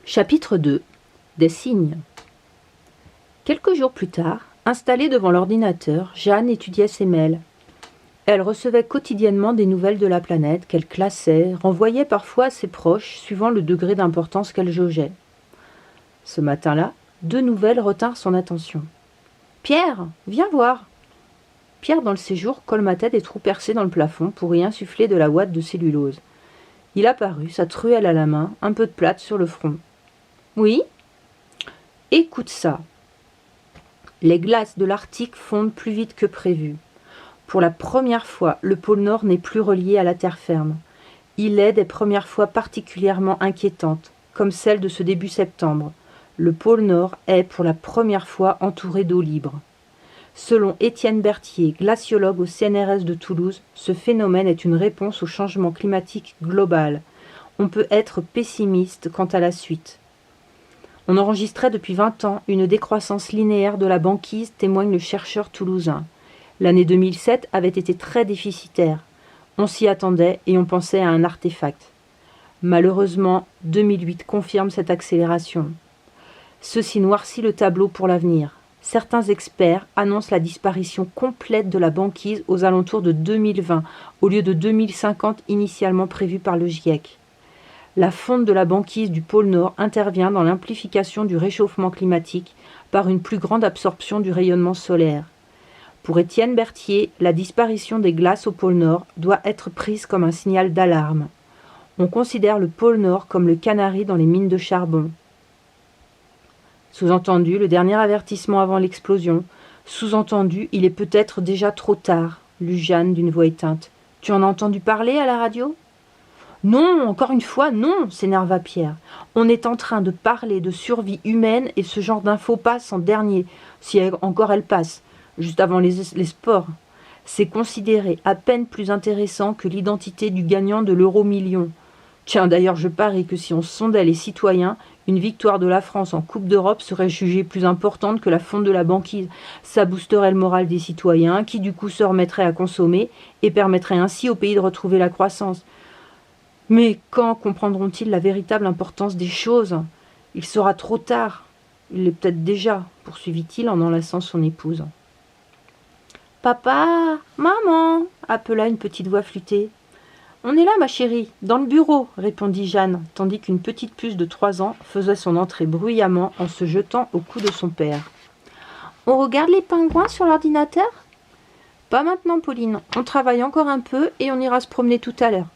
Chapitre 2. Des signes. Quelques jours plus tard, installée devant l'ordinateur, Jeanne étudiait ses mails. Elle recevait quotidiennement des nouvelles de la planète qu'elle classait, renvoyait parfois à ses proches, suivant le degré d'importance qu'elle jaugeait. Ce matin-là, 2 nouvelles retinrent son attention. « Pierre, viens voir !» Pierre, dans le séjour, colmatait des trous percés dans le plafond pour y insuffler de la ouate de cellulose. Il apparut, sa truelle à la main, un peu de plâtre sur le front. « Oui ?»« Écoute ça. Les glaces de l'Arctique fondent plus vite que prévu. Pour la première fois, le pôle Nord n'est plus relié à la terre ferme. Il est des premières fois particulièrement inquiétantes, comme celle de ce début septembre. Le pôle Nord est pour la première fois entouré d'eau libre. Selon Étienne Berthier, glaciologue au CNRS de Toulouse, ce phénomène est une réponse au changement climatique global. On peut être pessimiste quant à la suite. On enregistrait depuis 20 ans une décroissance linéaire de la banquise, témoigne le chercheur toulousain. L'année 2007 avait été très déficitaire. On s'y attendait et on pensait à un artefact. Malheureusement, 2008 confirme cette accélération. Ceci noircit le tableau pour l'avenir. Certains experts annoncent la disparition complète de la banquise aux alentours de 2020, au lieu de 2050 initialement prévu par le GIEC. La fonte de la banquise du pôle Nord intervient dans l'amplification du réchauffement climatique par une plus grande absorption du rayonnement solaire. Pour Étienne Berthier, la disparition des glaces au pôle Nord doit être prise comme un signal d'alarme. On considère le pôle Nord comme le canari dans les mines de charbon. Sous-entendu, le dernier avertissement avant l'explosion. Sous-entendu, il est peut-être déjà trop tard, lut Jeanne d'une voix éteinte. « Tu en as entendu parler à la radio ?»« Non, encore une fois, non !» s'énerva Pierre. « On est en train de parler de survie humaine et ce genre d'infos passe en dernier, si encore elle passe, juste avant les sports. C'est considéré à peine plus intéressant que l'identité du gagnant de l'euro-million. Tiens, d'ailleurs, je parie que si on sondait les citoyens, une victoire de la France en Coupe d'Europe serait jugée plus importante que la fonte de la banquise. Ça boosterait le moral des citoyens, qui du coup se remettraient à consommer et permettrait ainsi au pays de retrouver la croissance. Mais quand comprendront-ils la véritable importance des choses ? Il sera trop tard. Il l'est peut-être déjà, poursuivit-il en enlaçant son épouse. « Papa, maman !» appela une petite voix flûtée. « On est là, ma chérie, dans le bureau !» répondit Jeanne, tandis qu'une petite puce de 3 ans faisait son entrée bruyamment en se jetant au cou de son père. « On regarde les pingouins sur l'ordinateur ?»« Pas maintenant, Pauline. On travaille encore un peu et on ira se promener tout à l'heure. »«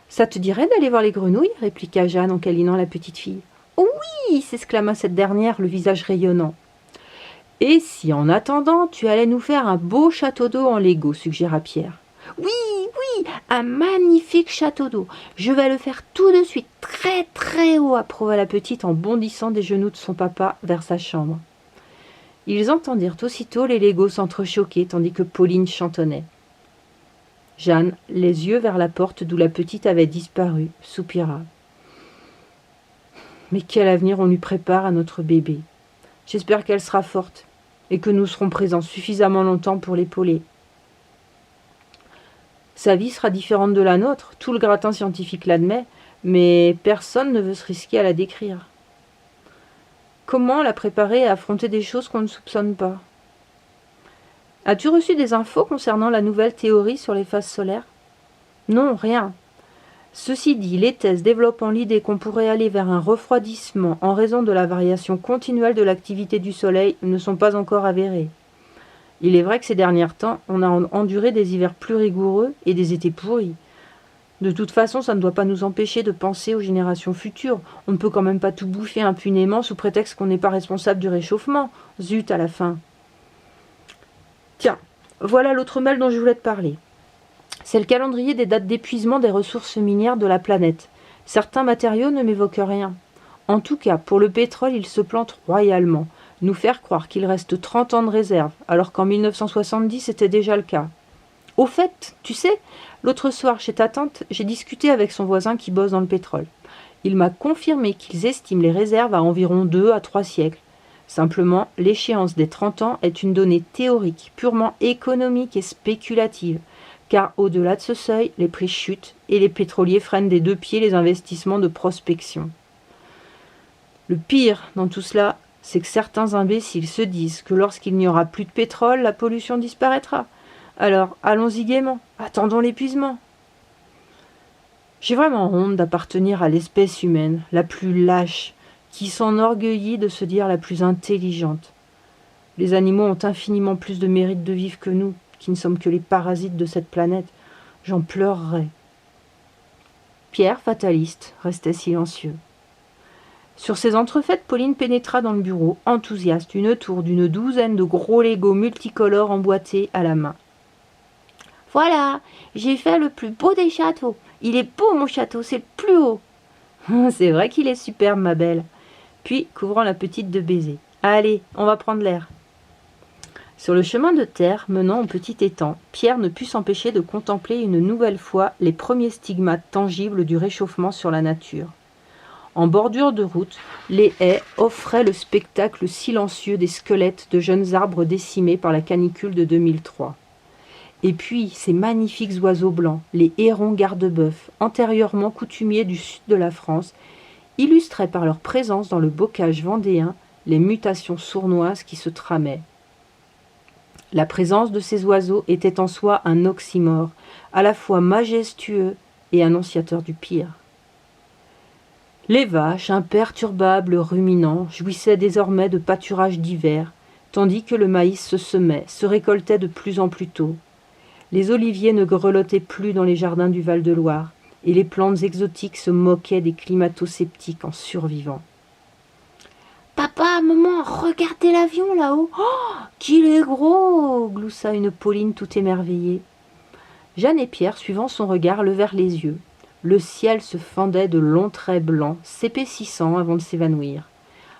Ça te dirait d'aller voir les grenouilles ?» répliqua Jeanne en câlinant la petite fille. « Oh oui !» s'exclama cette dernière, le visage rayonnant. « Et si, en attendant, tu allais nous faire un beau château d'eau en Lego ?» suggéra Pierre. « Oui, oui, un magnifique château d'eau. Je vais le faire tout de suite, très très haut !» approuva la petite en bondissant des genoux de son papa vers sa chambre. Ils entendirent aussitôt les Legos s'entrechoquer tandis que Pauline chantonnait. Jeanne, les yeux vers la porte d'où la petite avait disparu, soupira. « Mais quel avenir on lui prépare à notre bébé. J'espère qu'elle sera forte et que nous serons présents suffisamment longtemps pour l'épauler. Sa vie sera différente de la nôtre, tout le gratin scientifique l'admet, mais personne ne veut se risquer à la décrire. Comment la préparer à affronter des choses qu'on ne soupçonne pas ? As-tu reçu des infos concernant la nouvelle théorie sur les phases solaires ? Non, rien. Ceci dit, les thèses développant l'idée qu'on pourrait aller vers un refroidissement en raison de la variation continuelle de l'activité du Soleil ne sont pas encore avérées. Il est vrai que ces derniers temps, on a enduré des hivers plus rigoureux et des étés pourris. De toute façon, ça ne doit pas nous empêcher de penser aux générations futures. On ne peut quand même pas tout bouffer impunément sous prétexte qu'on n'est pas responsable du réchauffement. Zut, à la fin. Tiens, voilà l'autre mail dont je voulais te parler. C'est le calendrier des dates d'épuisement des ressources minières de la planète. Certains matériaux ne m'évoquent rien. En tout cas, pour le pétrole, il se plante royalement. Nous faire croire qu'il reste 30 ans de réserve, alors qu'en 1970, c'était déjà le cas. Au fait, tu sais, l'autre soir, chez ta tante, j'ai discuté avec son voisin qui bosse dans le pétrole. Il m'a confirmé qu'ils estiment les réserves à environ 2 à 3 siècles. Simplement, l'échéance des 30 ans est une donnée théorique, purement économique et spéculative. Car au-delà de ce seuil, les prix chutent et les pétroliers freinent des 2 pieds les investissements de prospection. Le pire dans tout cela, c'est que certains imbéciles se disent que lorsqu'il n'y aura plus de pétrole, la pollution disparaîtra. Alors, allons-y gaiement, attendons l'épuisement. J'ai vraiment honte d'appartenir à l'espèce humaine, la plus lâche, qui s'enorgueillit de se dire la plus intelligente. Les animaux ont infiniment plus de mérite de vivre que nous, qui ne sommes que les parasites de cette planète. J'en pleurerais. Pierre, fataliste, restait silencieux. Sur ces entrefaites, Pauline pénétra dans le bureau, enthousiaste, une tour d'une douzaine de gros Legos multicolores emboîtés à la main. « Voilà, j'ai fait le plus beau des châteaux. Il est beau, mon château, c'est le plus haut. »« C'est vrai qu'il est superbe, ma belle. » Puis, couvrant la petite de baisers. « Allez, on va prendre l'air. » Sur le chemin de terre menant au petit étang, Pierre ne put s'empêcher de contempler une nouvelle fois les premiers stigmates tangibles du réchauffement sur la nature. En bordure de route, les haies offraient le spectacle silencieux des squelettes de jeunes arbres décimés par la canicule de 2003. Et puis, ces magnifiques oiseaux blancs, les hérons garde-bœuf, antérieurement coutumiers du sud de la France, illustraient par leur présence dans le bocage vendéen les mutations sournoises qui se tramaient. La présence de ces oiseaux était en soi un oxymore, à la fois majestueux et annonciateur du pire. Les vaches, imperturbables ruminants, jouissaient désormais de pâturages divers, tandis que le maïs se semait, se récoltait de plus en plus tôt. Les oliviers ne grelottaient plus dans les jardins du Val-de-Loire, et les plantes exotiques se moquaient des climato-sceptiques en survivant. « Papa, maman, regardez l'avion là-haut. Oh, qu'il est gros !» gloussa une Pauline tout émerveillée. Jeanne et Pierre, suivant son regard, levèrent les yeux. Le ciel se fendait de longs traits blancs, s'épaississant avant de s'évanouir.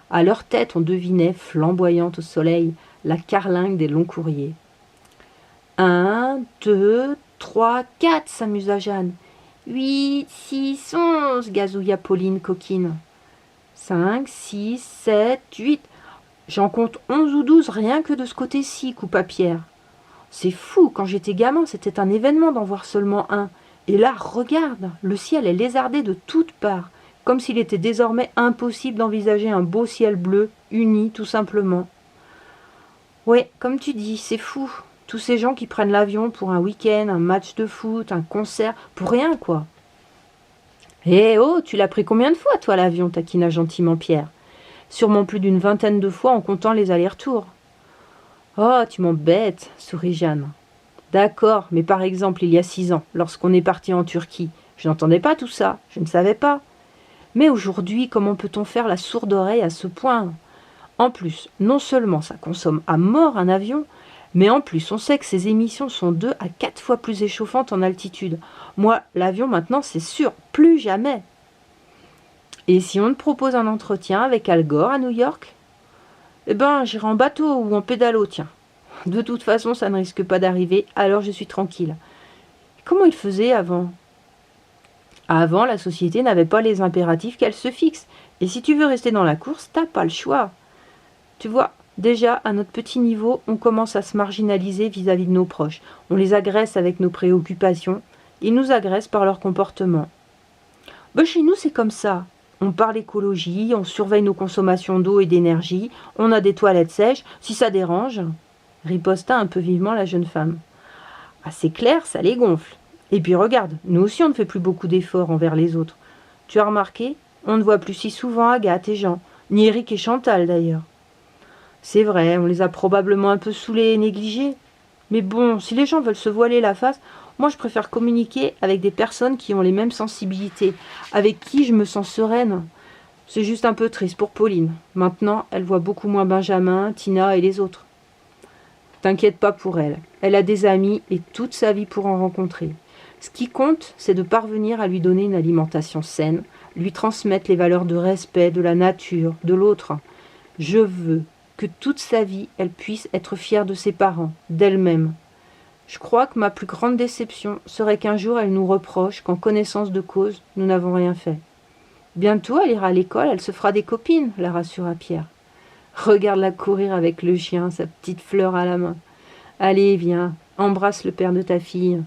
À leur tête, on devinait, flamboyante au soleil, la carlingue des longs courriers. « 1, 2, 3, 4 » s'amusa Jeanne. « 8, 6, 11 » gazouilla Pauline coquine. 5, 6, 7, 8. J'en compte 11 ou 12 rien que de ce côté-ci, coupa Pierre. C'est fou, quand j'étais gamin, c'était un événement d'en voir seulement un. Et là, regarde, le ciel est lézardé de toutes parts, comme s'il était désormais impossible d'envisager un beau ciel bleu, uni, tout simplement. Ouais, comme tu dis, c'est fou. Tous ces gens qui prennent l'avion pour un week-end, un match de foot, un concert, pour rien, quoi. Eh oh, tu l'as pris combien de fois, toi, l'avion, taquina gentiment Pierre. Sûrement plus d'une vingtaine de fois en comptant les allers-retours. Oh, tu m'embêtes, sourit Jeanne. D'accord, mais par exemple, il y a 6 ans, lorsqu'on est parti en Turquie, je n'entendais pas tout ça, je ne savais pas. Mais aujourd'hui, comment peut-on faire la sourde oreille à ce point? En plus, non seulement ça consomme à mort un avion, mais en plus, on sait que ces émissions sont 2 à 4 fois plus échauffantes en altitude. Moi, l'avion, maintenant, c'est sûr, plus jamais. Et si on te propose un entretien avec Al Gore à New York? Eh ben, j'irai en bateau ou en pédalo, tiens. De toute façon, ça ne risque pas d'arriver, alors je suis tranquille. Comment il faisait avant? Avant, la société n'avait pas les impératifs qu'elle se fixe. Et si tu veux rester dans la course, t'as pas le choix. Tu vois, déjà, à notre petit niveau, on commence à se marginaliser vis-à-vis de nos proches. On les agresse avec nos préoccupations. Ils nous agressent par leur comportement. Ben, chez nous, c'est comme ça. On parle écologie, on surveille nos consommations d'eau et d'énergie, on a des toilettes sèches, si ça dérange, riposta un peu vivement la jeune femme. Ah, c'est clair, ça les gonfle. Et puis regarde, nous aussi on ne fait plus beaucoup d'efforts envers les autres. Tu as remarqué, on ne voit plus si souvent Agathe et Jean, ni Eric et Chantal d'ailleurs. C'est vrai, on les a probablement un peu saoulés et négligés. Mais bon, si les gens veulent se voiler la face, moi je préfère communiquer avec des personnes qui ont les mêmes sensibilités, avec qui je me sens sereine. C'est juste un peu triste pour Pauline. Maintenant, elle voit beaucoup moins Benjamin, Tina et les autres. T'inquiète pas pour elle. Elle a des amis et toute sa vie pour en rencontrer. Ce qui compte, c'est de parvenir à lui donner une alimentation saine, lui transmettre les valeurs de respect, de la nature, de l'autre. Je veux que toute sa vie, elle puisse être fière de ses parents, d'elle-même. Je crois que ma plus grande déception serait qu'un jour elle nous reproche qu'en connaissance de cause, nous n'avons rien fait. Bientôt, elle ira à l'école, elle se fera des copines, la rassura Pierre. Regarde-la courir avec le chien, sa petite fleur à la main. Allez, viens, embrasse le père de ta fille.